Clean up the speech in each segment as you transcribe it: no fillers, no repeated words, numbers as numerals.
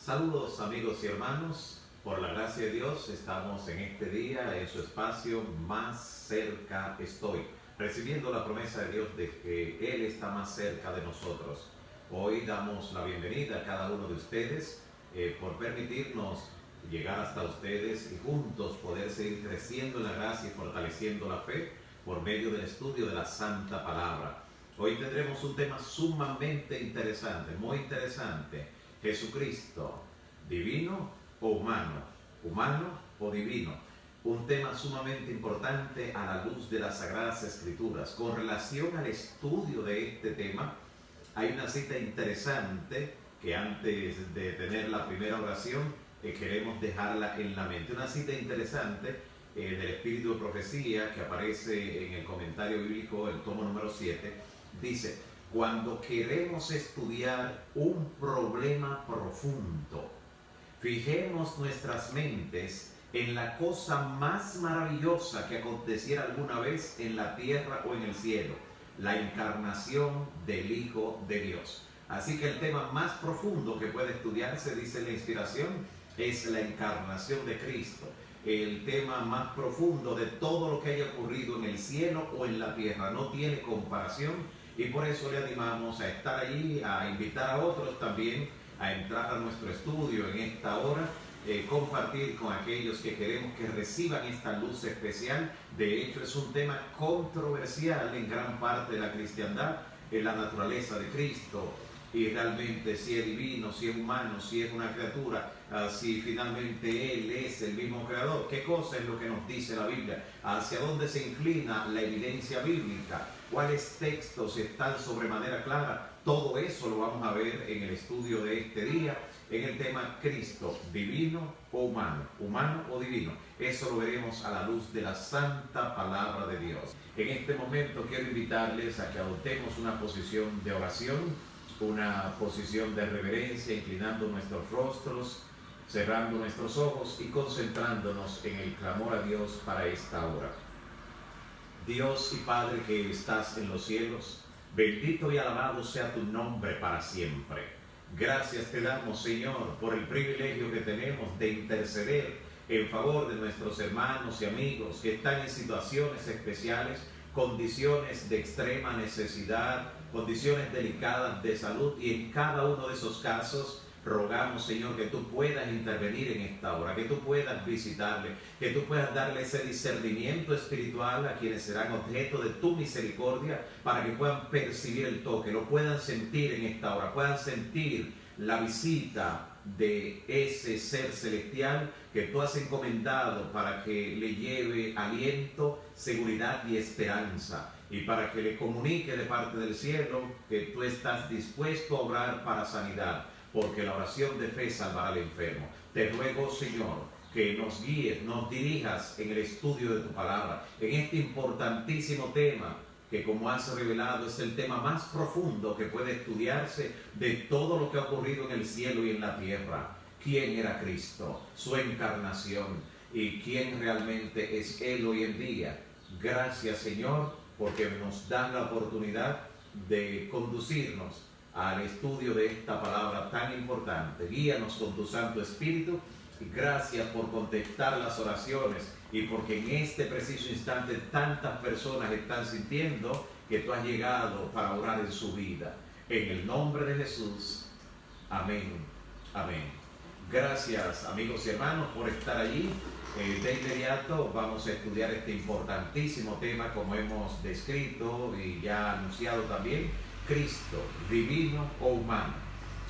Saludos amigos y hermanos, por la gracia de Dios estamos en este día en su espacio Más cerca estoy, recibiendo la promesa de Dios de que Él está más cerca de nosotros. Hoy damos la bienvenida a cada uno de ustedes por permitirnos llegar hasta ustedes y juntos poder seguir creciendo en la gracia y fortaleciendo la fe por medio del estudio de la Santa Palabra. Hoy tendremos un tema sumamente interesante, muy interesante. Jesucristo, divino o humano, humano o divino. Un tema sumamente importante a la luz de las Sagradas Escrituras. Con relación al estudio de este tema, hay una cita interesante que antes de tener la primera oración queremos dejarla en la mente. Una cita interesante del Espíritu de Profecía que aparece en el comentario bíblico, el tomo número 7, dice: cuando queremos estudiar un problema profundo, fijemos nuestras mentes en la cosa más maravillosa que aconteciera alguna vez en la tierra o en el cielo, la encarnación del Hijo de Dios. Así que el tema más profundo que puede estudiarse, dice la inspiración, es la encarnación de Cristo. El tema más profundo de todo lo que haya ocurrido en el cielo o en la tierra. No tiene comparación. Y por eso le animamos a estar allí, a invitar a otros también a entrar a nuestro estudio en esta hora, compartir con aquellos que queremos que reciban esta luz especial. De hecho, es un tema controversial en gran parte de la cristiandad, en la naturaleza de Cristo, y realmente si es divino, si es humano, si es una criatura, si finalmente Él es el mismo creador. ¿Qué cosa es lo que nos dice la Biblia? ¿Hacia dónde se inclina la evidencia bíblica? ¿Cuáles textos están sobremanera clara? Todo eso lo vamos a ver en el estudio de este día, en el tema Cristo, divino o humano, humano o divino. Eso lo veremos a la luz de la Santa Palabra de Dios. En este momento quiero invitarles a que adoptemos una posición de oración, una posición de reverencia, inclinando nuestros rostros, cerrando nuestros ojos y concentrándonos en el clamor a Dios para esta hora. Dios y Padre que estás en los cielos, bendito y alabado sea tu nombre para siempre. Gracias te damos, Señor, por el privilegio que tenemos de interceder en favor de nuestros hermanos y amigos que están en situaciones especiales, condiciones de extrema necesidad, condiciones delicadas de salud, y en cada uno de esos casos rogamos, Señor, que tú puedas intervenir en esta hora, que tú puedas visitarle, que tú puedas darle ese discernimiento espiritual a quienes serán objeto de tu misericordia, para que puedan percibir el toque, lo puedan sentir en esta hora, puedan sentir la visita de ese ser celestial que tú has encomendado para que le lleve aliento, seguridad y esperanza, y para que le comunique de parte del cielo que tú estás dispuesto a obrar para sanidad, porque la oración de fe salvará al enfermo. Te ruego, Señor, que nos guíes, nos dirijas en el estudio de tu palabra, en este importantísimo tema que, como has revelado, es el tema más profundo que puede estudiarse de todo lo que ha ocurrido en el cielo y en la tierra. ¿Quién era Cristo? Su encarnación. ¿Y quién realmente es Él hoy en día? Gracias, Señor, porque nos dan la oportunidad de conducirnos al estudio de esta palabra tan importante. Guíanos con tu Santo Espíritu, y gracias por contestar las oraciones, y porque en este preciso instante tantas personas están sintiendo que tú has llegado para orar en su vida. En el nombre de Jesús, amén, amén. Gracias, amigos y hermanos, por estar allí. De inmediato vamos a estudiar este importantísimo tema, como hemos descrito y ya anunciado también: Cristo, divino o humano.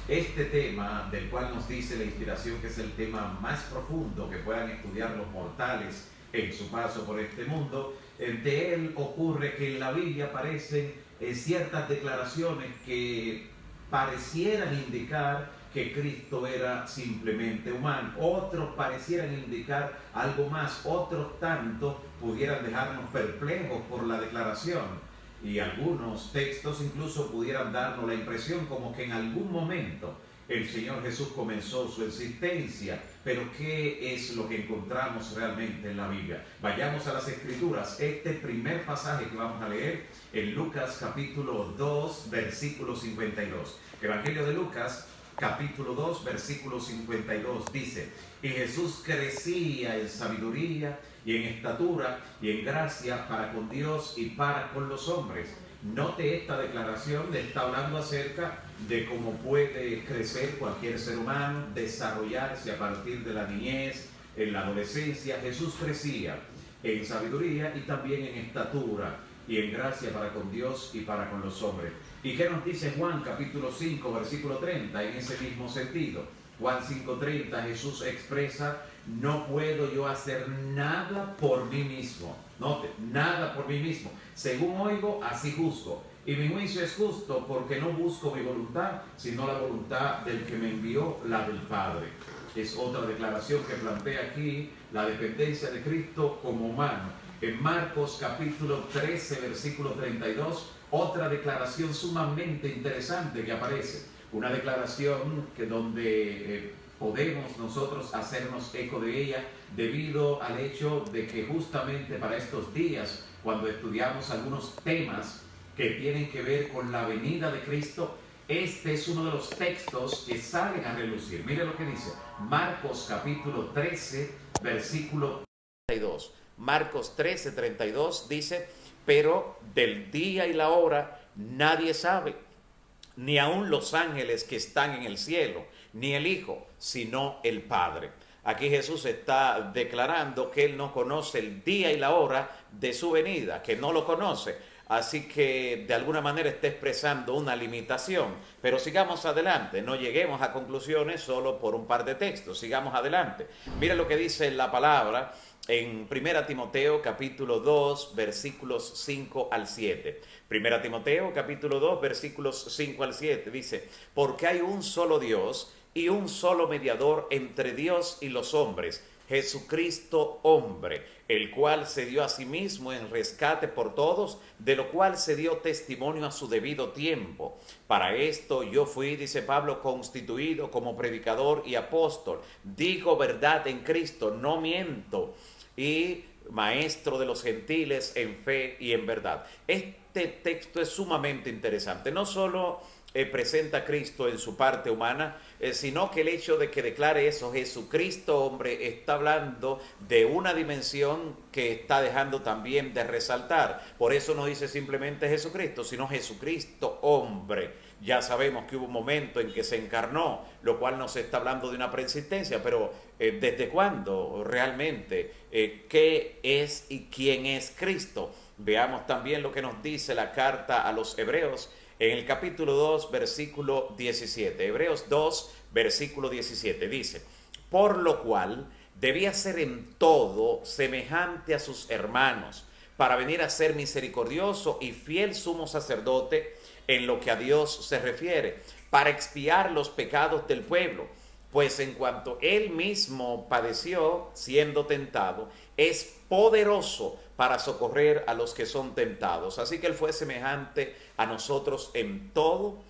Este tema, del cual nos dice la inspiración que es el tema más profundo que puedan estudiar los mortales en su paso por este mundo, de él ocurre que en la Biblia aparecen ciertas declaraciones que parecieran indicar que Cristo era simplemente humano. Otros parecieran indicar algo más, otros tanto pudieran dejarnos perplejos por la declaración. Y algunos textos incluso pudieran darnos la impresión como que en algún momento el Señor Jesús comenzó su existencia. Pero ¿qué es lo que encontramos realmente en la Biblia? Vayamos a las Escrituras. Este primer pasaje que vamos a leer en Lucas capítulo 2, versículo 52. Evangelio de Lucas capítulo 2, versículo 52, dice: y Jesús crecía en sabiduría y en estatura y en gracia para con Dios y para con los hombres. Note esta declaración, está hablando acerca de cómo puede crecer cualquier ser humano, desarrollarse a partir de la niñez, en la adolescencia. Jesús crecía en sabiduría y también en estatura y en gracia para con Dios y para con los hombres. ¿Y qué nos dice Juan capítulo 5, versículo 30 en ese mismo sentido? Juan 5:30, Jesús expresa: no puedo yo hacer nada por mí mismo. Note, nada por mí mismo. Según oigo, así juzgo. Y mi juicio es justo porque no busco mi voluntad, sino la voluntad del que me envió, la del Padre. Es otra declaración que plantea aquí la dependencia de Cristo como humano. En Marcos capítulo 13, versículo 32, otra declaración sumamente interesante que aparece. Una declaración que donde podemos nosotros hacernos eco de ella debido al hecho de que justamente para estos días, cuando estudiamos algunos temas que tienen que ver con la venida de Cristo, este es uno de los textos que salen a relucir. Mire lo que dice Marcos capítulo 13, versículo 32. Marcos 13, 32 dice: pero del día y la hora nadie sabe, ni aun los ángeles que están en el cielo, ni el Hijo, sino el Padre. Aquí Jesús está declarando que Él no conoce el día y la hora de su venida, que no lo conoce. Así que de alguna manera está expresando una limitación. Pero sigamos adelante, no lleguemos a conclusiones solo por un par de textos, sigamos adelante. Mira lo que dice la palabra en 1 Timoteo capítulo 2, versículos 5 al 7. 1 Timoteo capítulo 2, versículos 5 al 7 dice: porque hay un solo Dios y un solo mediador entre Dios y los hombres, Jesucristo hombre, el cual se dio a sí mismo en rescate por todos, de lo cual se dio testimonio a su debido tiempo. Para esto yo fui, dice Pablo, constituido como predicador y apóstol. Digo verdad en Cristo, no miento, y maestro de los gentiles en fe y en verdad. Este texto es sumamente interesante. No solo presenta a Cristo en su parte humana, sino que el hecho de que declare eso, Jesucristo hombre, está hablando de una dimensión que está dejando también de resaltar. Por eso no dice simplemente Jesucristo, sino Jesucristo hombre. Ya sabemos que hubo un momento en que se encarnó, lo cual nos está hablando de una preexistencia, pero ¿desde cuándo realmente? ¿Qué es y quién es Cristo? Veamos también lo que nos dice la carta a los Hebreos en el capítulo 2, versículo 17. Hebreos 2, versículo 17 dice: por lo cual debía ser en todo semejante a sus hermanos, para venir a ser misericordioso y fiel sumo sacerdote en lo que a Dios se refiere, para expiar los pecados del pueblo. Pues en cuanto él mismo padeció siendo tentado, es poderoso para socorrer a los que son tentados. Así que él fue semejante a nosotros en todo,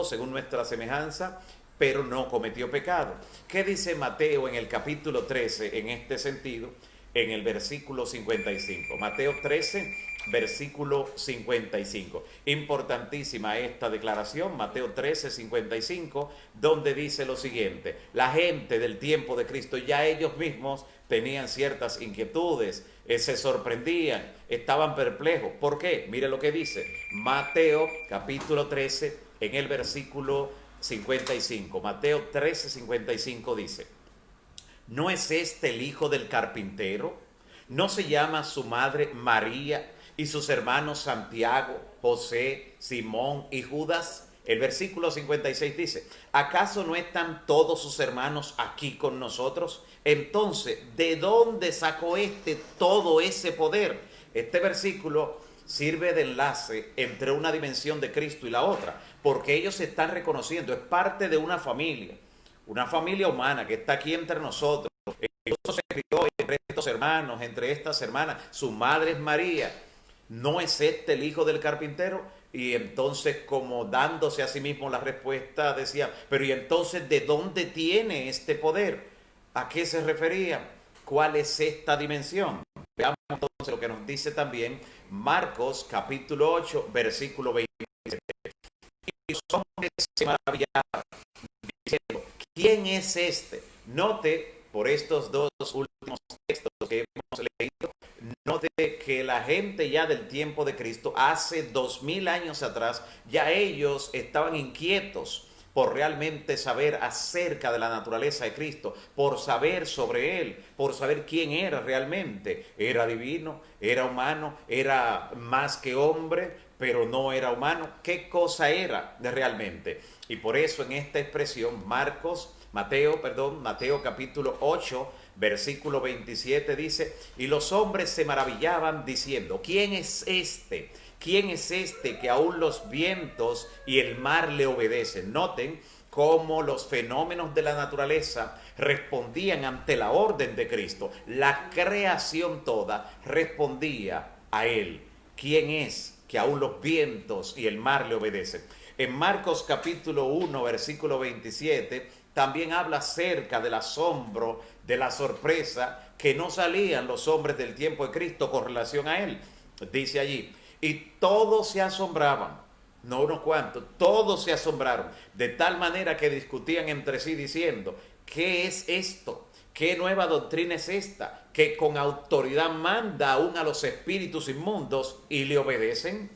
según nuestra semejanza, pero no cometió pecado. ¿Qué dice Mateo en el capítulo 13 en este sentido? En el versículo 55. Mateo 13, versículo 55. Importantísima esta declaración, Mateo 13, 55, donde dice lo siguiente: la gente del tiempo de Cristo, ya ellos mismos tenían ciertas inquietudes, se sorprendían, estaban perplejos. ¿Por qué? Mire lo que dice Mateo capítulo 13 en el versículo 55. Mateo 13, 55 dice: ¿no es este el hijo del carpintero? ¿No se llama su madre María y sus hermanos Santiago, José, Simón y Judas? El versículo 56 dice: ¿acaso no están todos sus hermanos aquí con nosotros? Entonces, ¿de dónde sacó todo ese poder? Este versículo sirve de enlace entre una dimensión de Cristo y la otra, porque ellos se están reconociendo, es parte de una familia humana que está aquí entre nosotros. Cristo se crió entre estos hermanos, entre estas hermanas. Su madre es María. ¿No es este el hijo del carpintero? Y entonces, como dándose a sí mismo la respuesta, decía: pero ¿y entonces de dónde tiene este poder? ¿A qué se refería? ¿Cuál es esta dimensión? Veamos entonces lo que nos dice también Marcos capítulo 8, versículo 27. Y los hombres se maravillaban ¿Quién es este? Note por estos dos últimos textos que hemos leído, note que la gente ya del tiempo de Cristo, hace 2000 años atrás, ya ellos estaban inquietos por realmente saber acerca de la naturaleza de Cristo, por saber sobre Él, por saber quién era realmente. Era divino, era humano, era más que hombre, pero no era humano. ¿Qué cosa era realmente? Y por eso en esta expresión, Mateo capítulo 8, versículo 27 dice, y los hombres se maravillaban diciendo, ¿quién es este? ¿Quién es este que aún los vientos y el mar le obedecen? Noten cómo los fenómenos de la naturaleza respondían ante la orden de Cristo. La creación toda respondía a Él. ¿Quién es que aún los vientos y el mar le obedecen? En Marcos capítulo 1, versículo 27, también habla acerca del asombro, de la sorpresa que no salían los hombres del tiempo de Cristo con relación a Él. Dice allí, y todos se asombraban, no unos cuantos, todos se asombraron, de tal manera que discutían entre sí diciendo, ¿qué es esto? ¿Qué nueva doctrina es esta? Que con autoridad manda aún a los espíritus inmundos y le obedecen.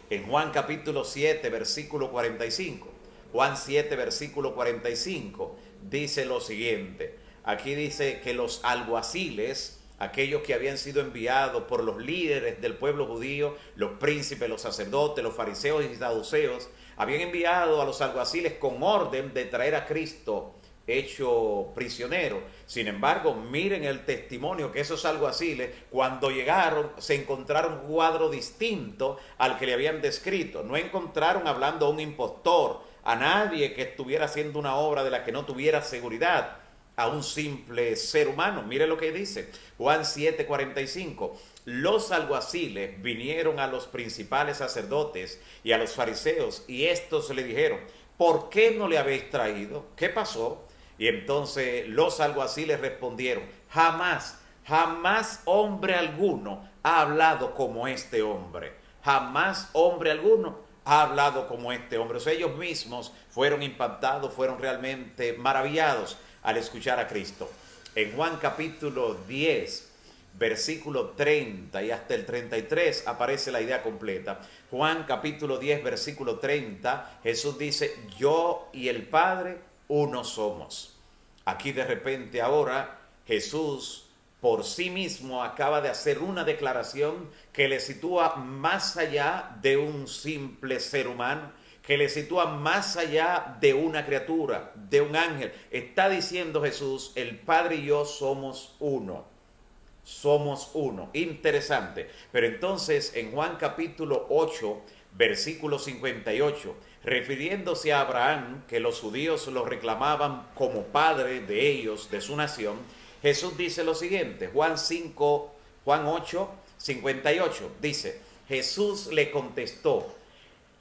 En Juan capítulo 7, versículo 45, Juan 7, versículo 45, dice lo siguiente. Aquí dice que los alguaciles, aquellos que habían sido enviados por los líderes del pueblo judío, los príncipes, los sacerdotes, los fariseos y saduceos, habían enviado a los alguaciles con orden de traer a Cristo hecho prisionero. Sin embargo, miren el testimonio que esos alguaciles, cuando llegaron, se encontraron un cuadro distinto al que le habían descrito. No encontraron hablando a un impostor, a nadie que estuviera haciendo una obra de la que no tuviera seguridad, a un simple ser humano. Mire lo que dice Juan 7:45. Los alguaciles vinieron a los principales sacerdotes y a los fariseos, y estos le dijeron, ¿por qué no le habéis traído? ¿Qué pasó? Y entonces los alguaciles respondieron, jamás, jamás hombre alguno ha hablado como este hombre. Jamás hombre alguno ha hablado como este hombre. O sea, ellos mismos fueron impactados, fueron realmente maravillados al escuchar a Cristo. En Juan capítulo 10, versículo 30 y hasta el 33 aparece la idea completa. Juan capítulo 10, versículo 30, Jesús dice, yo y el Padre uno somos. Aquí de repente ahora Jesús por sí mismo acaba de hacer una declaración que le sitúa más allá de un simple ser humano, que le sitúa más allá de una criatura, de un ángel. Está diciendo Jesús, el Padre y yo somos uno. Somos uno. Interesante. Pero entonces en Juan capítulo 8, versículo 58, refiriéndose a Abraham, que los judíos lo reclamaban como padre de ellos, de su nación, Jesús dice lo siguiente, Juan 8, 58, dice, Jesús le contestó,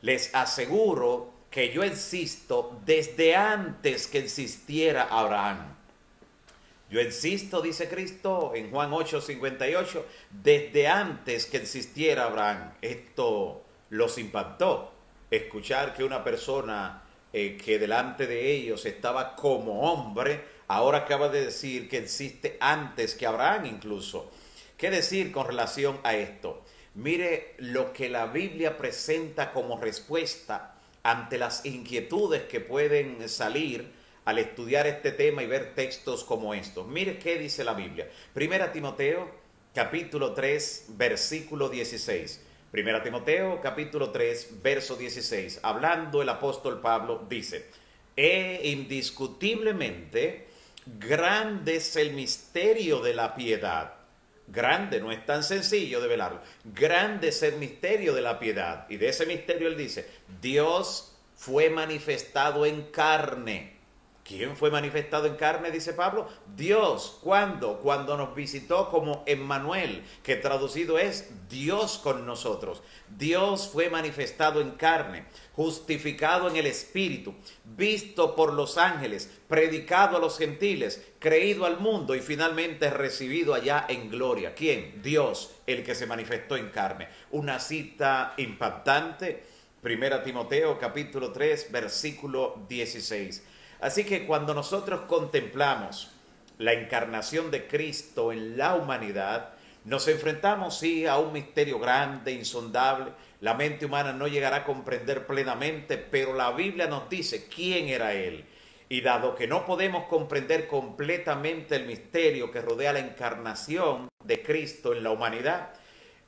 les aseguro que yo existo desde antes que existiera Abraham. Yo existo, dice Cristo en Juan 8:58, desde antes que existiera Abraham. Esto los impactó. Escuchar que una persona que delante de ellos estaba como hombre, ahora acaba de decir que existe antes que Abraham incluso. ¿Qué decir con relación a esto? Mire lo que la Biblia presenta como respuesta ante las inquietudes que pueden salir al estudiar este tema y ver textos como estos. Mire qué dice la Biblia. Primera Timoteo, capítulo 3, versículo 16. Primera Timoteo, capítulo 3, verso 16. Hablando el apóstol Pablo, dice, indiscutiblemente, grande es el misterio de la piedad. Grande, no es tan sencillo de velarlo. Grande es el misterio de la piedad. Y de ese misterio él dice, Dios fue manifestado en carne. ¿Quién fue manifestado en carne? Dice Pablo. Dios. ¿Cuándo? Cuando nos visitó como Emmanuel, que traducido es Dios con nosotros. Dios fue manifestado en carne, justificado en el Espíritu, visto por los ángeles, predicado a los gentiles, creído al mundo y finalmente recibido allá en gloria. ¿Quién? Dios, el que se manifestó en carne. Una cita impactante Primera Timoteo capítulo 3 versículo 16. Así que cuando nosotros contemplamos la encarnación de Cristo en la humanidad, nos enfrentamos sí a un misterio grande, insondable. La mente humana no llegará a comprender plenamente, pero la Biblia nos dice quién era Él. Y dado que no podemos comprender completamente el misterio que rodea la encarnación de Cristo en la humanidad,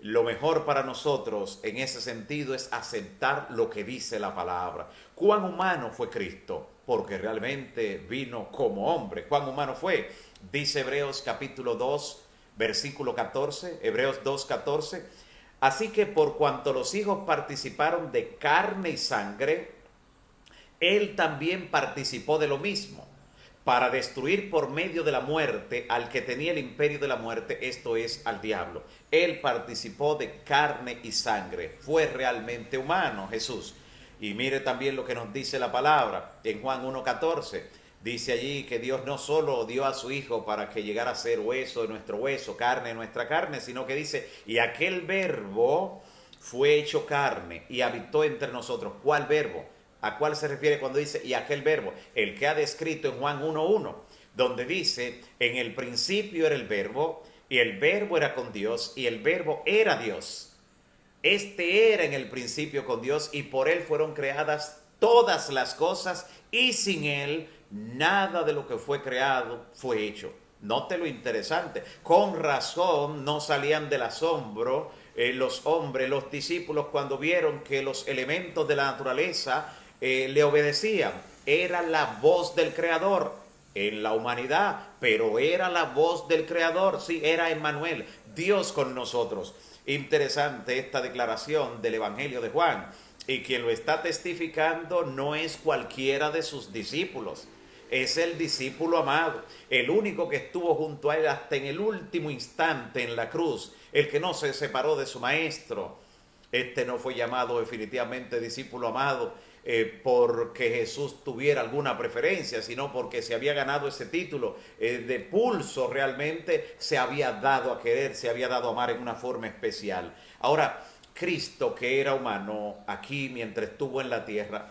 lo mejor para nosotros en ese sentido es aceptar lo que dice la palabra. ¿Cuán humano fue Cristo? Porque realmente vino como hombre. ¿Cuán humano fue? Dice Hebreos capítulo 2, versículo 14, Hebreos 2, 14. Así que por cuanto los hijos participaron de carne y sangre, Él también participó de lo mismo, para destruir por medio de la muerte al que tenía el imperio de la muerte, esto es, al diablo. Él participó de carne y sangre, fue realmente humano Jesús. Y mire también lo que nos dice la palabra en Juan 1:14. Dice allí que Dios no solo dio a su Hijo para que llegara a ser hueso de nuestro hueso, carne de nuestra carne, sino que dice, y aquel verbo fue hecho carne y habitó entre nosotros. ¿Cuál verbo? ¿A cuál se refiere cuando dice y aquel verbo? El que ha descrito en Juan 1:1, donde dice, en el principio era el verbo, y el verbo era con Dios, y el verbo era Dios. Este era en el principio con Dios, y por Él fueron creadas todas las cosas, y sin Él nada de lo que fue creado fue hecho. Note lo interesante. Con razón no salían del asombro los hombres, los discípulos, cuando vieron que los elementos de la naturaleza le obedecían. Era la voz del Creador en la humanidad, pero era la voz del Creador. Sí, era Emmanuel, Dios con nosotros. Interesante esta declaración del Evangelio de Juan. Y quien lo está testificando no es cualquiera de sus discípulos. Es el discípulo amado, el único que estuvo junto a Él hasta en el último instante en la cruz, el que no se separó de su maestro. Este no fue llamado definitivamente discípulo amado porque Jesús tuviera alguna preferencia, sino porque se había ganado ese título de pulso, realmente se había dado a querer, se había dado a amar en una forma especial. Ahora, Cristo, que era humano aquí mientras estuvo en la tierra,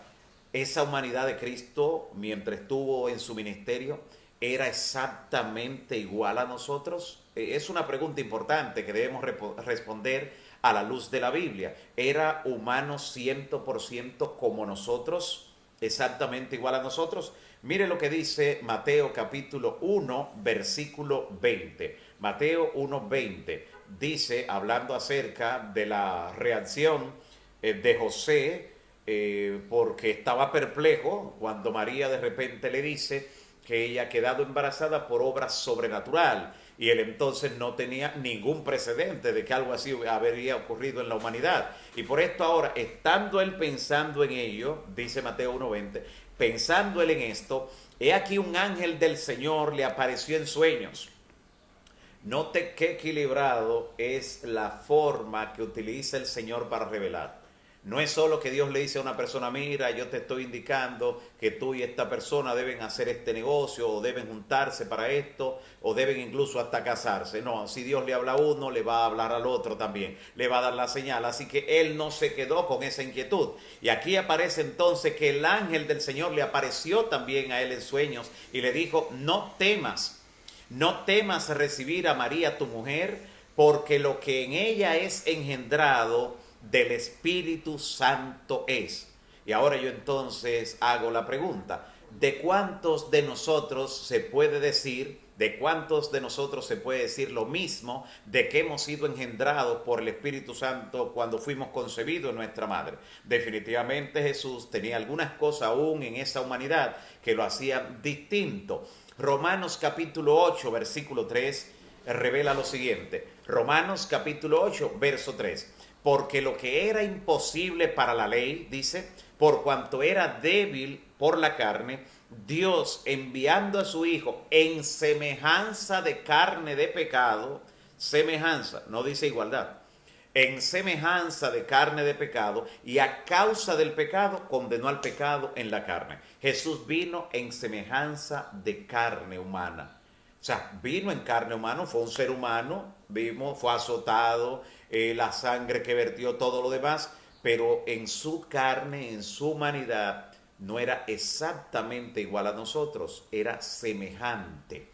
esa humanidad de Cristo, mientras estuvo en su ministerio, ¿era exactamente igual a nosotros? Es una pregunta importante que debemos responder a la luz de la Biblia. ¿Era humano 100% como nosotros? ¿Exactamente igual a nosotros? Mire lo que dice Mateo capítulo 1, versículo 20. Mateo 1:20 dice, hablando acerca de la reacción de José, porque estaba perplejo cuando María de repente le dice que ella ha quedado embarazada por obra sobrenatural, y él entonces no tenía ningún precedente de que algo así habría ocurrido en la humanidad. Y por esto ahora, estando él pensando en ello, dice Mateo 1:20, pensando él en esto, he aquí un ángel del Señor le apareció en sueños. Note qué equilibrado es la forma que utiliza el Señor para revelar. No es solo que Dios le dice a una persona, mira, yo te estoy indicando que tú y esta persona deben hacer este negocio, o deben juntarse para esto, o deben incluso hasta casarse. No, si Dios le habla a uno, le va a hablar al otro también, le va a dar la señal. Así que él no se quedó con esa inquietud. Y aquí aparece entonces que el ángel del Señor le apareció también a él en sueños y le dijo, no temas recibir a María tu mujer, porque lo que en ella es engendrado del Espíritu Santo es. Y ahora yo entonces hago la pregunta, ¿de cuántos de nosotros se puede decir, lo mismo de que hemos sido engendrados por el Espíritu Santo cuando fuimos concebidos en nuestra madre? Definitivamente Jesús tenía algunas cosas aún en esa humanidad que lo hacían distinto. Romanos capítulo 8, versículo 3 revela lo siguiente. Romanos capítulo 8, verso 3. Porque lo que era imposible para la ley, dice, por cuanto era débil por la carne, Dios enviando a su Hijo en semejanza de carne de pecado, semejanza, no dice igualdad, en semejanza de carne de pecado, y a causa del pecado condenó al pecado en la carne. Jesús vino en semejanza de carne humana. O sea, vino en carne humana, fue un ser humano, fue azotado, la sangre que vertió, todo lo demás, pero en su carne, en su humanidad, no era exactamente igual a nosotros, era semejante.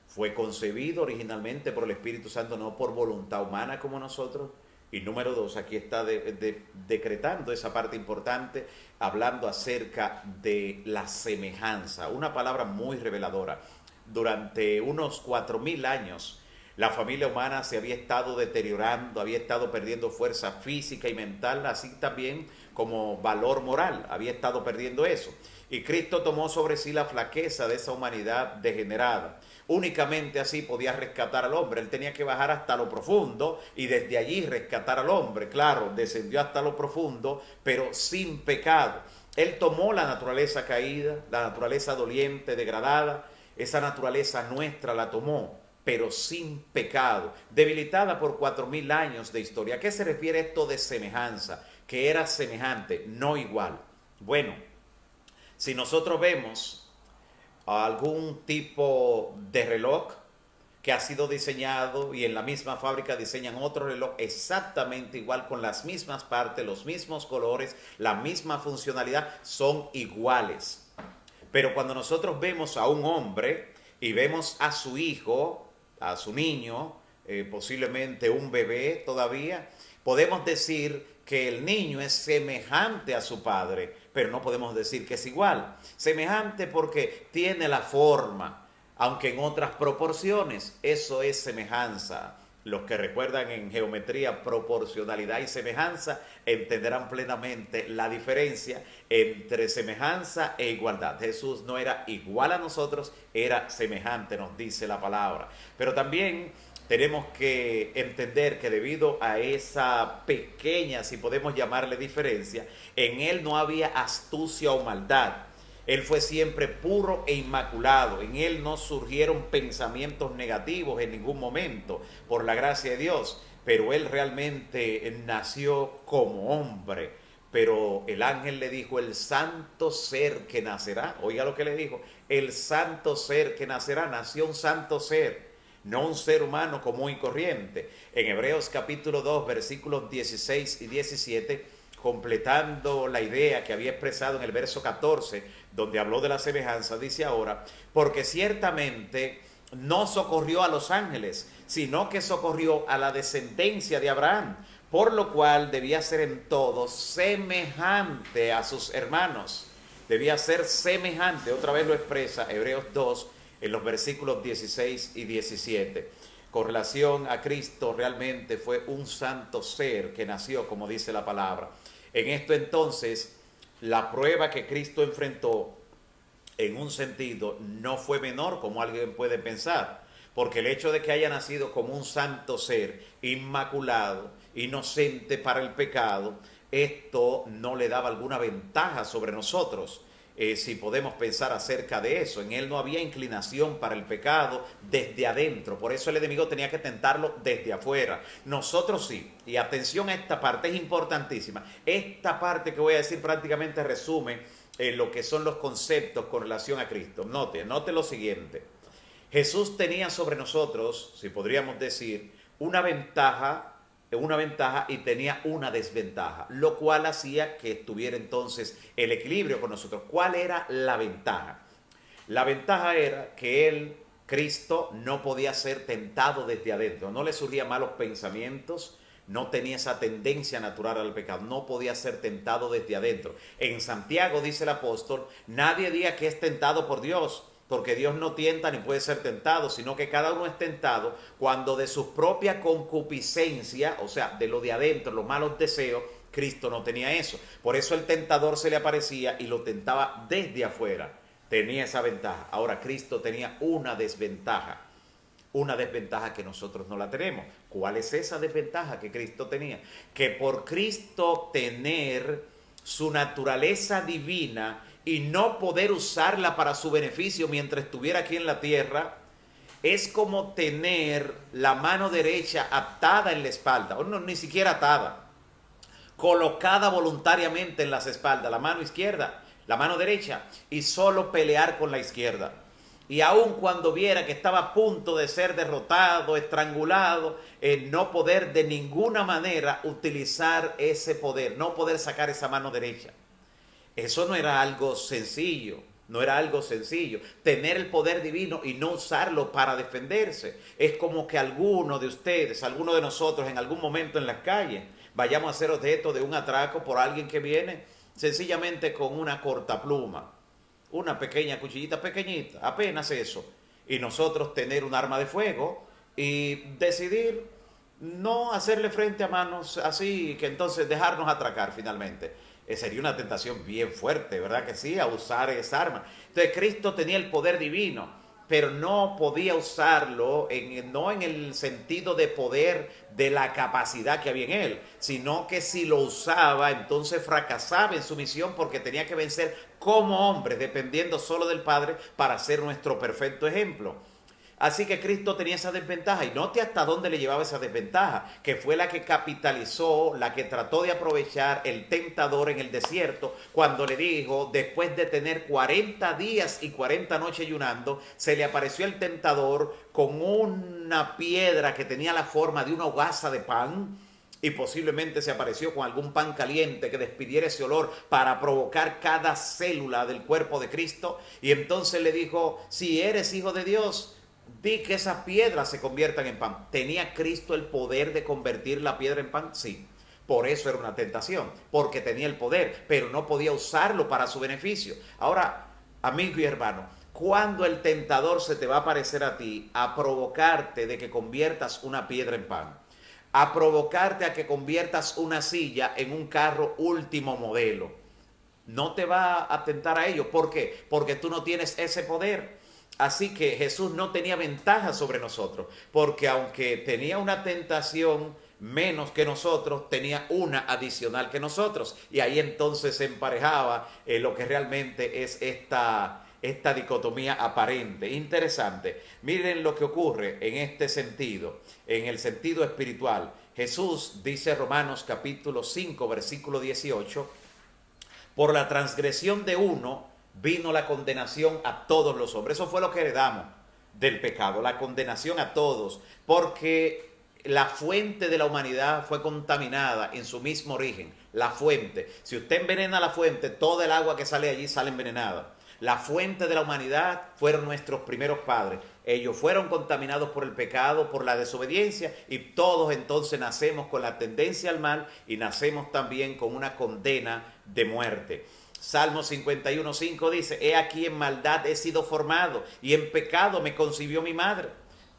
Fue concebido originalmente por el Espíritu Santo, no por voluntad humana como nosotros. Y número 2, aquí está decretando esa parte importante, hablando acerca de la semejanza, una palabra muy reveladora. Durante unos 4000 años, la familia humana se había estado deteriorando, había estado perdiendo fuerza física y mental, así también como valor moral, había estado perdiendo eso. Y Cristo tomó sobre sí la flaqueza de esa humanidad degenerada. Únicamente así podía rescatar al hombre. Él tenía que bajar hasta lo profundo y desde allí rescatar al hombre. Claro, descendió hasta lo profundo, pero sin pecado. Él tomó la naturaleza caída, la naturaleza doliente, degradada. Esa naturaleza nuestra la tomó, pero sin pecado, debilitada por 4000 años de historia. ¿A qué se refiere esto de semejanza? Que era semejante, no igual. Bueno, si nosotros vemos algún tipo de reloj que ha sido diseñado y en la misma fábrica diseñan otro reloj exactamente igual, con las mismas partes, los mismos colores, la misma funcionalidad, son iguales. Pero cuando nosotros vemos a un hombre y vemos a su hijo, a su niño, posiblemente un bebé todavía, podemos decir que el niño es semejante a su padre, pero no podemos decir que es igual. Semejante porque tiene la forma, aunque en otras proporciones. Eso es semejanza. Los que recuerdan en geometría proporcionalidad y semejanza entenderán plenamente la diferencia entre semejanza e igualdad. Jesús no era igual a nosotros, era semejante, nos dice la palabra. Pero también tenemos que entender que debido a esa pequeña, si podemos llamarle diferencia, en él no había astucia o maldad. Él fue siempre puro e inmaculado. En él no surgieron pensamientos negativos en ningún momento, por la gracia de Dios. Pero él realmente nació como hombre. Pero el ángel le dijo, el santo ser que nacerá. Oiga lo que le dijo, el santo ser que nacerá. Nació un santo ser, no un ser humano común y corriente. En Hebreos capítulo 2, versículos 16 y 17, completando la idea que había expresado en el verso 14, donde habló de la semejanza, dice ahora, porque ciertamente no socorrió a los ángeles, sino que socorrió a la descendencia de Abraham, por lo cual debía ser en todo semejante a sus hermanos. Debía ser semejante, otra vez lo expresa Hebreos 2, en los versículos 16 y 17. Con relación a Cristo, realmente fue un santo ser que nació, como dice la palabra. En esto entonces, la prueba que Cristo enfrentó, en un sentido, no fue menor como alguien puede pensar, porque el hecho de que haya nacido como un santo ser, inmaculado, inocente para el pecado, esto no le daba alguna ventaja sobre nosotros. Si podemos pensar acerca de eso, en él no había inclinación para el pecado desde adentro, por eso el enemigo tenía que tentarlo desde afuera. Nosotros sí, y atención a esta parte, es importantísima. Esta parte que voy a decir prácticamente resume lo que son los conceptos con relación a Cristo. Note lo siguiente. Jesús tenía sobre nosotros, si podríamos decir, una ventaja y tenía una desventaja, lo cual hacía que estuviera entonces el equilibrio con nosotros. ¿Cuál era la ventaja? La ventaja era que él, Cristo, no podía ser tentado desde adentro, no le surgían malos pensamientos, no tenía esa tendencia natural al pecado, no podía ser tentado desde adentro. En Santiago dice el apóstol, nadie diga que es tentado por Dios, porque Dios no tienta ni puede ser tentado, sino que cada uno es tentado cuando de su propia concupiscencia, o sea, de lo de adentro, los malos deseos, Cristo no tenía eso. Por eso el tentador se le aparecía y lo tentaba desde afuera. Tenía esa ventaja. Ahora Cristo tenía una desventaja que nosotros no la tenemos. ¿Cuál es esa desventaja que Cristo tenía? Que por Cristo tener su naturaleza divina y no poder usarla para su beneficio mientras estuviera aquí en la tierra, es como tener la mano derecha atada en la espalda, o no, ni siquiera atada, colocada voluntariamente en las espaldas, la mano izquierda, la mano derecha, y solo pelear con la izquierda. Y aun cuando viera que estaba a punto de ser derrotado, estrangulado, no poder de ninguna manera utilizar ese poder, no poder sacar esa mano derecha. Eso no era algo sencillo, no era algo sencillo. Tener el poder divino y no usarlo para defenderse. Es como que alguno de ustedes, alguno de nosotros en algún momento en las calles, vayamos a ser objeto de un atraco por alguien que viene sencillamente con una cortapluma, una pequeña cuchillita pequeñita, apenas eso. Y nosotros tener un arma de fuego y decidir no hacerle frente a manos así, que entonces dejarnos atracar finalmente. Sería una tentación bien fuerte, ¿verdad que sí? A usar esa arma. Entonces Cristo tenía el poder divino, pero no podía usarlo no en el sentido de poder de la capacidad que había en él, sino que si lo usaba, entonces fracasaba en su misión porque tenía que vencer como hombre, dependiendo solo del Padre, para ser nuestro perfecto ejemplo. Así que Cristo tenía esa desventaja, y note hasta dónde le llevaba esa desventaja, que fue la que capitalizó, la que trató de aprovechar el tentador en el desierto, cuando le dijo, después de tener 40 días y 40 noches ayunando, se le apareció el tentador con una piedra que tenía la forma de una hogaza de pan, y posiblemente se apareció con algún pan caliente que despidiera ese olor para provocar cada célula del cuerpo de Cristo, y entonces le dijo, si eres hijo de Dios, di que esas piedras se conviertan en pan. ¿Tenía Cristo el poder de convertir la piedra en pan? Sí. Por eso era una tentación, porque tenía el poder, pero no podía usarlo para su beneficio. Ahora, amigo y hermano, ¿cuándo el tentador se te va a aparecer a ti a provocarte de que conviertas una piedra en pan? A provocarte a que conviertas una silla en un carro último modelo. No te va a tentar a ello. ¿Por qué? Porque tú no tienes ese poder. Así que Jesús no tenía ventaja sobre nosotros, porque aunque tenía una tentación menos que nosotros, tenía una adicional que nosotros. Y ahí entonces se emparejaba lo que realmente es esta dicotomía aparente. Interesante. Miren lo que ocurre en este sentido, en el sentido espiritual. Jesús dice Romanos capítulo 5, versículo 18, por la transgresión de uno vino la condenación a todos los hombres. Eso fue lo que heredamos del pecado, la condenación a todos, porque la fuente de la humanidad fue contaminada en su mismo origen. La fuente, si usted envenena la fuente, toda el agua que sale allí sale envenenada. La fuente de la humanidad fueron nuestros primeros padres. Ellos fueron contaminados por el pecado, por la desobediencia, y todos entonces nacemos con la tendencia al mal y nacemos también con una condena de muerte. Salmo 51:5 dice, he aquí en maldad he sido formado y en pecado me concibió mi madre.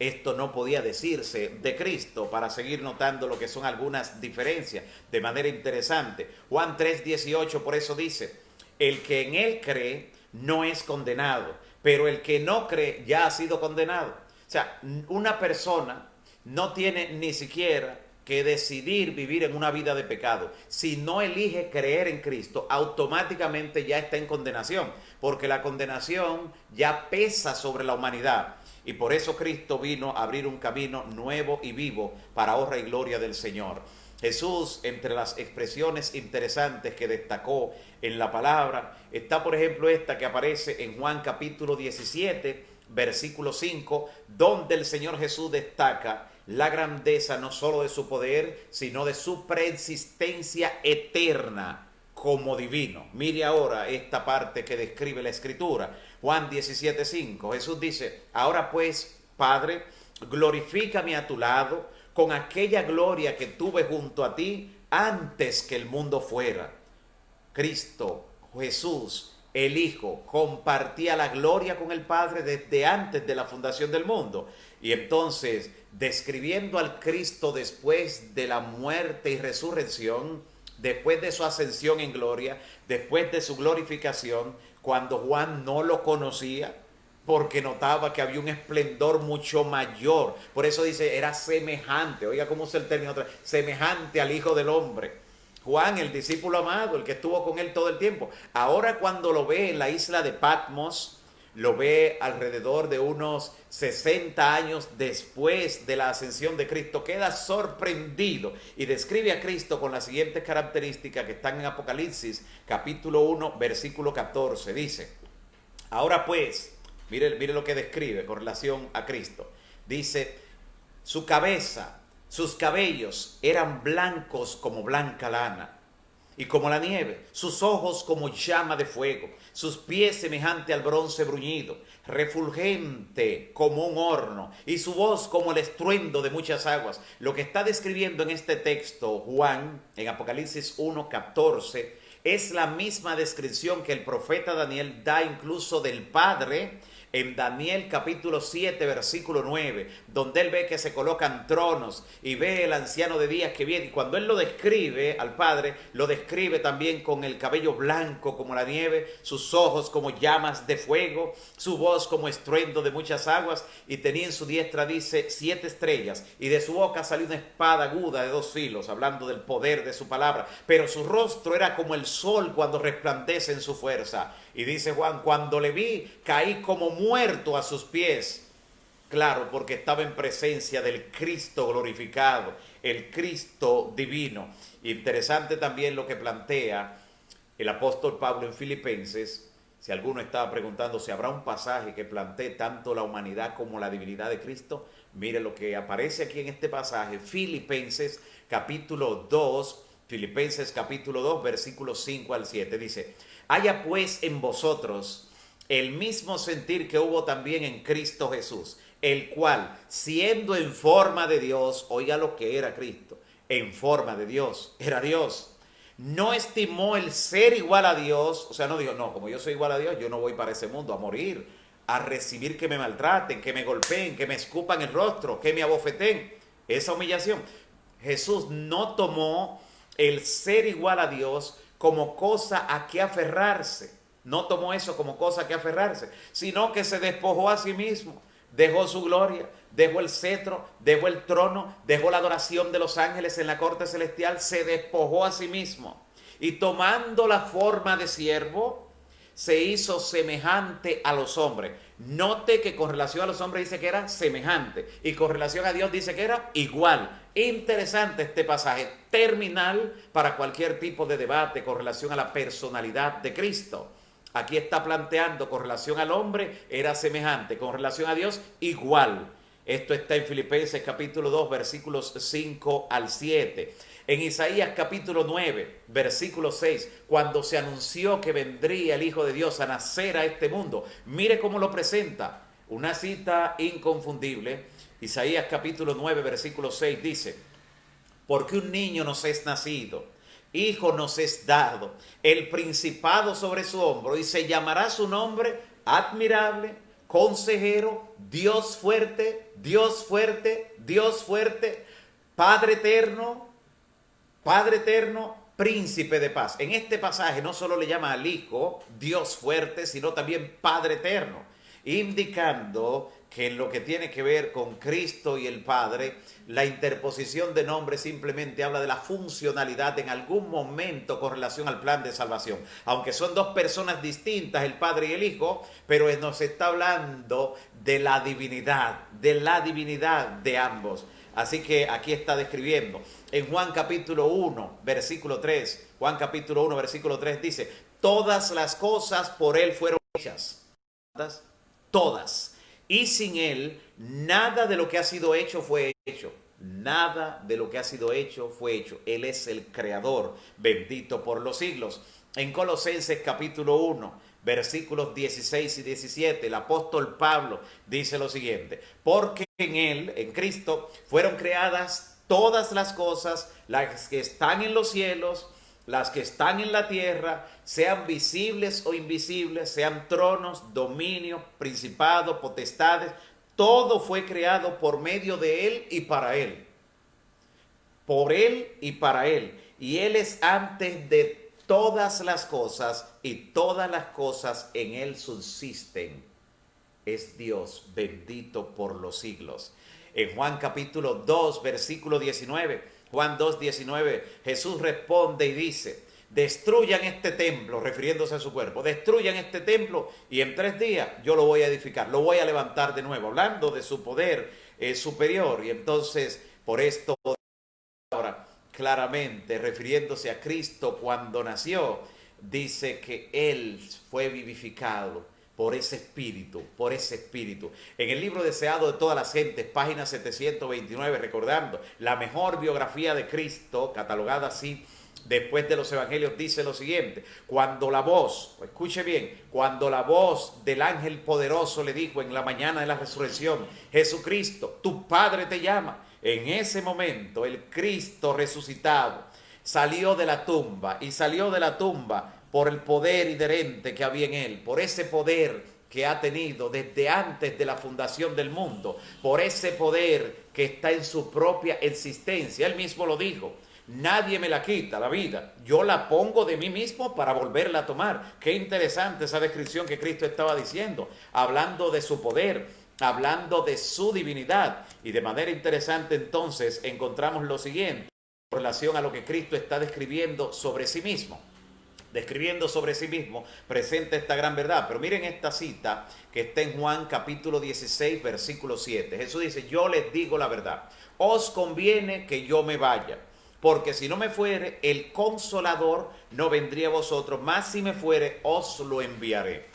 Esto no podía decirse de Cristo, para seguir notando lo que son algunas diferencias de manera interesante. Juan 3:18 por eso dice, el que en él cree no es condenado, pero el que no cree ya ha sido condenado. O sea, una persona no tiene ni siquiera que decidir vivir en una vida de pecado. Si no elige creer en Cristo, automáticamente ya está en condenación, porque la condenación ya pesa sobre la humanidad. Y por eso Cristo vino a abrir un camino nuevo y vivo para honra y gloria del Señor. Jesús, entre las expresiones interesantes que destacó en la palabra, está por ejemplo esta que aparece en Juan capítulo 17, versículo 5, donde el Señor Jesús destaca la grandeza no solo de su poder, sino de su preexistencia eterna como divino. Mire ahora esta parte que describe la Escritura. Juan 17:5. Jesús dice, ahora pues, Padre, glorifícame a tu lado con aquella gloria que tuve junto a ti antes que el mundo fuera. Cristo, Jesús, el Hijo, compartía la gloria con el Padre desde antes de la fundación del mundo. Y entonces, describiendo al Cristo después de la muerte y resurrección, después de su ascensión en gloria, después de su glorificación, cuando Juan no lo conocía, porque notaba que había un esplendor mucho mayor. Por eso dice, era semejante, oiga cómo usa el término, semejante al Hijo del Hombre. Juan, el discípulo amado, el que estuvo con él todo el tiempo. Ahora cuando lo ve en la isla de Patmos, lo ve alrededor de unos 60 años después de la ascensión de Cristo, queda sorprendido y describe a Cristo con las siguientes características que están en Apocalipsis, capítulo 1, versículo 14. Dice, ahora pues, Mire lo que describe con relación a Cristo. Dice, su cabeza, sus cabellos eran blancos como blanca lana y como la nieve, sus ojos como llama de fuego, sus pies semejante al bronce bruñido, refulgente como un horno, y su voz como el estruendo de muchas aguas. Lo que está describiendo en este texto Juan, en Apocalipsis 1:14, es la misma descripción que el profeta Daniel da incluso del Padre, en Daniel capítulo 7, versículo 9, donde él ve que se colocan tronos y ve el anciano de días que viene. Y cuando él lo describe al Padre, lo describe también con el cabello blanco como la nieve, sus ojos como llamas de fuego, su voz como estruendo de muchas aguas, y tenía en su diestra, dice, 7 estrellas, y de su boca salió una espada aguda de 2 filos, hablando del poder de su palabra, pero su rostro era como el sol cuando resplandece en su fuerza. Y dice Juan, cuando le vi, caí como muerto a sus pies. Claro, porque estaba en presencia del Cristo glorificado, el Cristo divino. Interesante también lo que plantea el apóstol Pablo en Filipenses. Si alguno estaba preguntando si habrá un pasaje que plantee tanto la humanidad como la divinidad de Cristo, mire lo que aparece aquí en este pasaje, Filipenses capítulo 2, versículos 5 al 7, dice: haya pues en vosotros el mismo sentir que hubo también en Cristo Jesús, el cual, siendo en forma de Dios, oiga lo que era Cristo, en forma de Dios, era Dios, no estimó el ser igual a Dios, o sea, no dijo, no, como yo soy igual a Dios, yo no voy para ese mundo a morir, a recibir que me maltraten, que me golpeen, que me escupan el rostro, que me abofeten, esa humillación. Jesús no tomó el ser igual a Dios como cosa a que aferrarse. No tomó eso como cosa a que aferrarse, sino que se despojó a sí mismo. Dejó su gloria, dejó el cetro, dejó el trono, dejó la adoración de los ángeles en la corte celestial, se despojó a sí mismo. Y tomando la forma de siervo, se hizo semejante a los hombres. Note que con relación a los hombres dice que era semejante, y con relación a Dios dice que era igual. Interesante este pasaje, terminal para cualquier tipo de debate con relación a la personalidad de Cristo. Aquí está planteando con relación al hombre era semejante, con relación a Dios igual. Esto está en Filipenses capítulo 2, versículos 5 al 7. En Isaías capítulo 9, versículo 6, cuando se anunció que vendría el Hijo de Dios a nacer a este mundo, mire cómo lo presenta. Una cita inconfundible. Isaías capítulo 9, versículo 6 dice: porque un niño nos es nacido, hijo nos es dado, el principado sobre su hombro, y se llamará su nombre admirable, consejero, Dios fuerte, Dios fuerte, Dios fuerte, Padre eterno, príncipe de paz. En este pasaje no solo le llama al Hijo Dios fuerte, sino también Padre eterno, indicando que en lo que tiene que ver con Cristo y el Padre, la interposición de nombres simplemente habla de la funcionalidad en algún momento con relación al plan de salvación. Aunque son dos personas distintas, el Padre y el Hijo, pero nos está hablando de la divinidad de ambos. Así que aquí está describiendo. En Juan capítulo 1, versículo 3, dice: todas las cosas por Él fueron hechas. Todas. Y sin Él, nada de lo que ha sido hecho fue hecho. Nada de lo que ha sido hecho fue hecho. Él es el creador, bendito por los siglos. En Colosenses capítulo 1, versículos 16 y 17, el apóstol Pablo dice lo siguiente: porque en Él, en Cristo, fueron creadas todas las cosas, las que están en los cielos, las que están en la tierra, sean visibles o invisibles, sean tronos, dominios, principados, potestades, todo fue creado por medio de Él y para Él. Por Él y para Él. Y Él es antes de todas las cosas, y todas las cosas en Él subsisten. Es Dios, bendito por los siglos. En Juan capítulo 2, versículo 19, Juan 2:19, Jesús responde y dice: destruyan este templo, refiriéndose a su cuerpo, destruyan este templo y en 3 días yo lo voy a edificar, lo voy a levantar de nuevo, hablando de su poder superior. Y entonces, por esto, ahora claramente refiriéndose a Cristo cuando nació, dice que Él fue vivificado por ese espíritu, por ese espíritu. En el libro Deseado de todas las gentes, página 729, recordando la mejor biografía de Cristo, catalogada así, después de los evangelios, dice lo siguiente: cuando la voz, escuche bien, cuando la voz del ángel poderoso le dijo en la mañana de la resurrección: Jesucristo, tu Padre te llama. En ese momento el Cristo resucitado salió de la tumba, y salió de la tumba por el poder inherente que había en él, por ese poder que ha tenido desde antes de la fundación del mundo, por ese poder que está en su propia existencia. Él mismo lo dijo: nadie me la quita, la vida, yo la pongo de mí mismo para volverla a tomar. Qué interesante esa descripción que Cristo estaba diciendo, hablando de su poder, hablando de su divinidad. Y de manera interesante entonces encontramos lo siguiente en relación a lo que Cristo está describiendo sobre sí mismo. Describiendo sobre sí mismo, presenta esta gran verdad. Pero miren esta cita que está en Juan capítulo 16, versículo 7. Jesús dice: yo les digo la verdad, os conviene que yo me vaya, porque si no me fuere, el Consolador no vendría a vosotros, mas si me fuere, os lo enviaré.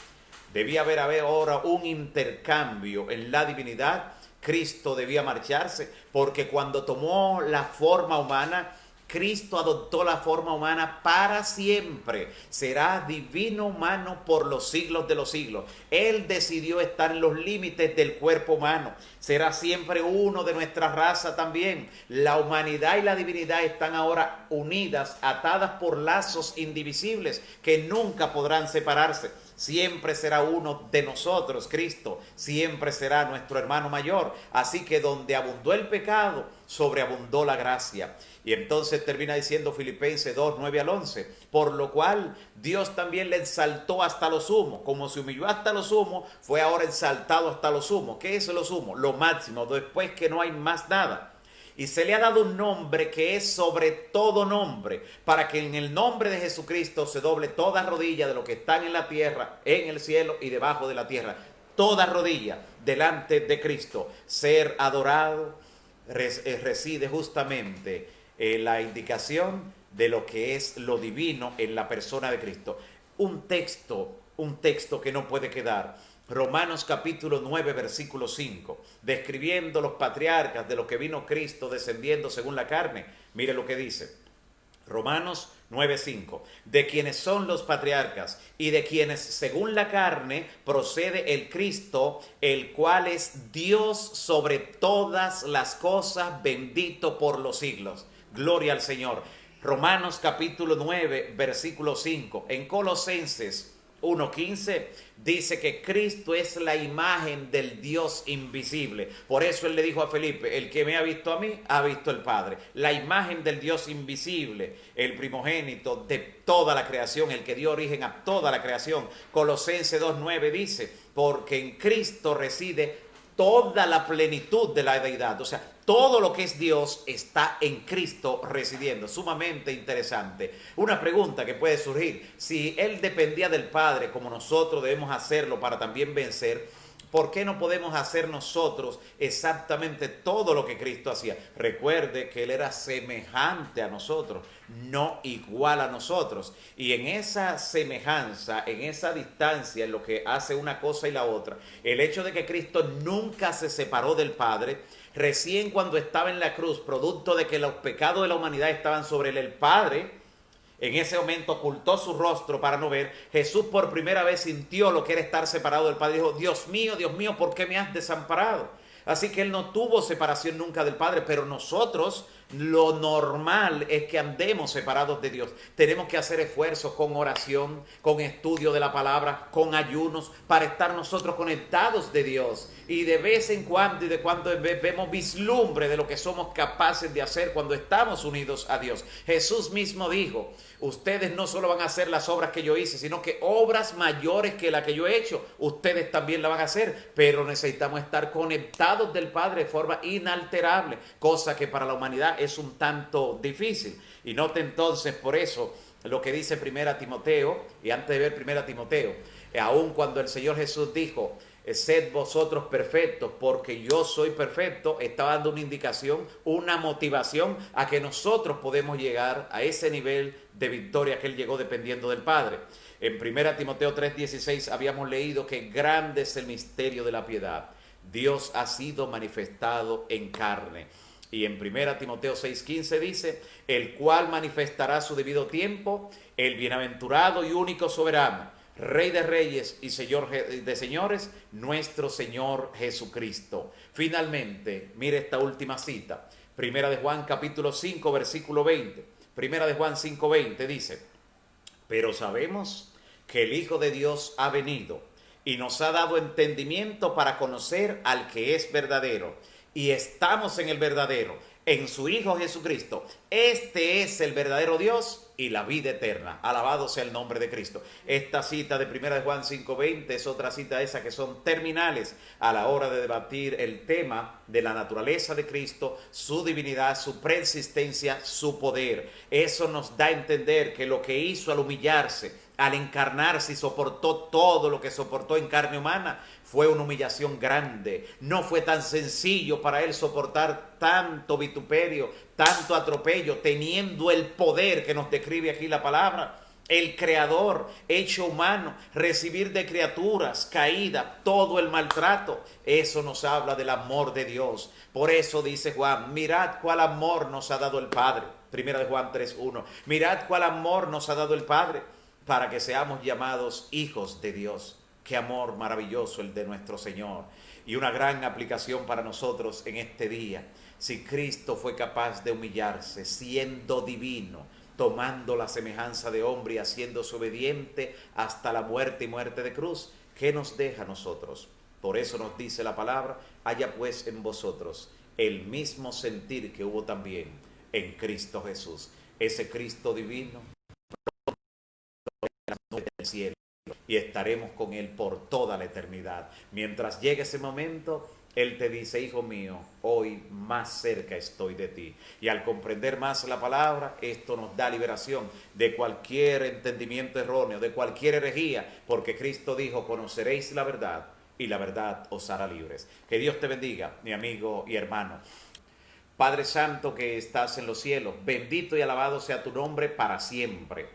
Debía haber ahora un intercambio en la divinidad. Cristo debía marcharse, porque cuando tomó la forma humana, Cristo adoptó la forma humana para siempre. Será divino humano por los siglos de los siglos. Él decidió estar en los límites del cuerpo humano. Será siempre uno de nuestra raza también. La humanidad y la divinidad están ahora unidas, atadas por lazos indivisibles que nunca podrán separarse. Siempre será uno de nosotros, Cristo, siempre será nuestro hermano mayor. Así que donde abundó el pecado, sobreabundó la gracia. Y entonces termina diciendo Filipenses 2, 9 al 11, por lo cual Dios también le exaltó hasta lo sumo, como se humilló hasta lo sumo, fue ahora exaltado hasta lo sumo. ¿Qué es lo sumo? Lo máximo, después que no hay más nada. Y se le ha dado un nombre que es sobre todo nombre, para que en el nombre de Jesucristo se doble toda rodilla de lo que están en la tierra, en el cielo y debajo de la tierra. Toda rodilla delante de Cristo. Ser adorado reside justamente en la indicación de lo que es lo divino en la persona de Cristo. Un texto que no puede quedar. Romanos capítulo 9, versículo 5, describiendo los patriarcas de lo que vino Cristo descendiendo según la carne. Mire lo que dice. Romanos 9, 5, de quienes son los patriarcas y de quienes según la carne procede el Cristo, el cual es Dios sobre todas las cosas, bendito por los siglos. Gloria al Señor. Romanos capítulo 9, versículo 5. En Colosenses 1:15 dice que Cristo es la imagen del Dios invisible. Por eso él le dijo a Felipe: el que me ha visto a mí, ha visto al Padre. La imagen del Dios invisible, el primogénito de toda la creación, el que dio origen a toda la creación. Colosenses 2:9 dice: porque en Cristo reside toda la plenitud de la deidad. O sea, todo lo que es Dios está en Cristo residiendo. Sumamente interesante. Una pregunta que puede surgir: si Él dependía del Padre como nosotros debemos hacerlo para también vencer, ¿por qué no podemos hacer nosotros exactamente todo lo que Cristo hacía? Recuerde que Él era semejante a nosotros, no igual a nosotros. Y en esa semejanza, en esa distancia, en lo que hace una cosa y la otra, el hecho de que Cristo nunca se separó del Padre, recién cuando estaba en la cruz, producto de que los pecados de la humanidad estaban sobre él, el Padre en ese momento ocultó su rostro para no ver. Jesús por primera vez sintió lo que era estar separado del Padre. Dijo: Dios mío, ¿por qué me has desamparado? Así que él no tuvo separación nunca del Padre, pero nosotros lo normal es que andemos separados de Dios. Tenemos que hacer esfuerzos con oración, con estudio de la palabra, con ayunos, para estar nosotros conectados de Dios. Y de vez en cuando y de cuando vemos vislumbre de lo que somos capaces de hacer cuando estamos unidos a Dios. Jesús mismo dijo: ustedes no solo van a hacer las obras que yo hice, sino que obras mayores que las que yo he hecho, ustedes también la van a hacer. Pero necesitamos estar conectados del Padre de forma inalterable, cosa que para la humanidad es un tanto difícil. Y note entonces por eso lo que dice 1 Timoteo, y antes de ver 1 Timoteo, aun cuando el Señor Jesús dijo sed vosotros perfectos, porque yo soy perfecto, está dando una indicación, una motivación a que nosotros podemos llegar a ese nivel de victoria que él llegó dependiendo del Padre. En 1 Timoteo 3:16 habíamos leído que grande es el misterio de la piedad. Dios ha sido manifestado en carne. Y en 1 Timoteo 6:15 dice, el cual manifestará a su debido tiempo, el bienaventurado y único soberano, Rey de reyes y Señor de señores, nuestro Señor Jesucristo. Finalmente, mire esta última cita, 1 de Juan capítulo 5 versículo 20. 1 de Juan 5:20 dice, pero sabemos que el Hijo de Dios ha venido y nos ha dado entendimiento para conocer al que es verdadero. Y estamos en el verdadero, en su Hijo Jesucristo. Este es el verdadero Dios y la vida eterna. Alabado sea el nombre de Cristo. Esta cita de 1 de Juan 5:20 es otra cita esa que son terminales a la hora de debatir el tema de la naturaleza de Cristo, su divinidad, su preexistencia, su poder. Eso nos da a entender que lo que hizo al humillarse, al encarnarse y soportó todo lo que soportó en carne humana, fue una humillación grande. No fue tan sencillo para él soportar tanto vituperio, tanto atropello, teniendo el poder que nos describe aquí la palabra, el creador, hecho humano, recibir de criaturas caídas, todo el maltrato. Eso nos habla del amor de Dios. Por eso dice Juan, mirad cuál amor nos ha dado el Padre. 1 de Juan 3:1. Mirad cuál amor nos ha dado el Padre para que seamos llamados hijos de Dios. Qué amor maravilloso el de nuestro Señor. Y una gran aplicación para nosotros en este día. Si Cristo fue capaz de humillarse siendo divino, tomando la semejanza de hombre y haciéndose obediente hasta la muerte y muerte de cruz, ¿qué nos deja a nosotros? Por eso nos dice la palabra, haya pues en vosotros el mismo sentir que hubo también en Cristo Jesús. Ese Cristo divino del cielo, y estaremos con él por toda la eternidad. Mientras llegue ese momento, él te dice, hijo mío, hoy más cerca estoy de ti. Y al comprender más la palabra, esto nos da liberación de cualquier entendimiento erróneo, de cualquier herejía, porque Cristo dijo, conoceréis la verdad y la verdad os hará libres. Que Dios te bendiga, mi amigo y hermano. Padre Santo que estás en los cielos, bendito y alabado sea tu nombre para siempre.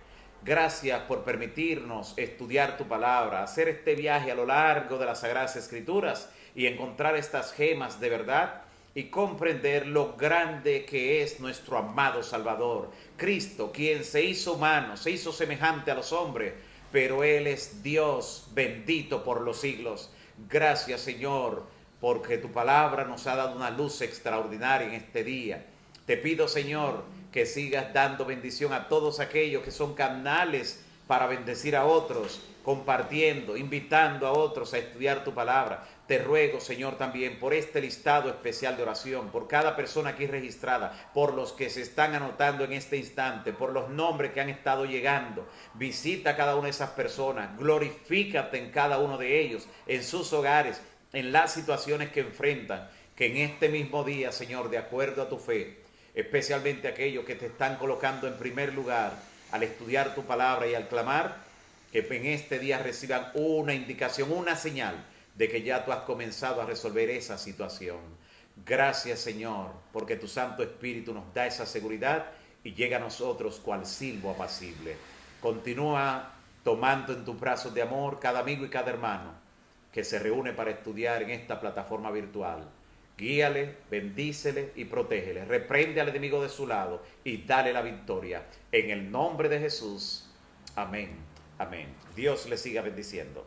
Gracias por permitirnos estudiar tu palabra, hacer este viaje a lo largo de las Sagradas Escrituras y encontrar estas gemas de verdad y comprender lo grande que es nuestro amado Salvador, Cristo, quien se hizo humano, se hizo semejante a los hombres, pero Él es Dios bendito por los siglos. Gracias, Señor, porque tu palabra nos ha dado una luz extraordinaria en este día. Te pido, Señor, que sigas dando bendición a todos aquellos que son canales para bendecir a otros, compartiendo, invitando a otros a estudiar tu palabra. Te ruego, Señor, también por este listado especial de oración, por cada persona aquí registrada, por los que se están anotando en este instante, por los nombres que han estado llegando. Visita a cada una de esas personas, glorifícate en cada uno de ellos, en sus hogares, en las situaciones que enfrentan, que en este mismo día, Señor, de acuerdo a tu fe, especialmente aquellos que te están colocando en primer lugar al estudiar tu palabra y al clamar, que en este día reciban una indicación, una señal de que ya tú has comenzado a resolver esa situación. Gracias, Señor, porque tu Santo Espíritu nos da esa seguridad y llega a nosotros cual silbo apacible. Continúa tomando en tus brazos de amor cada amigo y cada hermano que se reúne para estudiar en esta plataforma virtual. Guíale, bendícele y protégele. Reprende al enemigo de su lado y dale la victoria. En el nombre de Jesús. Amén. Amén. Dios le siga bendiciendo.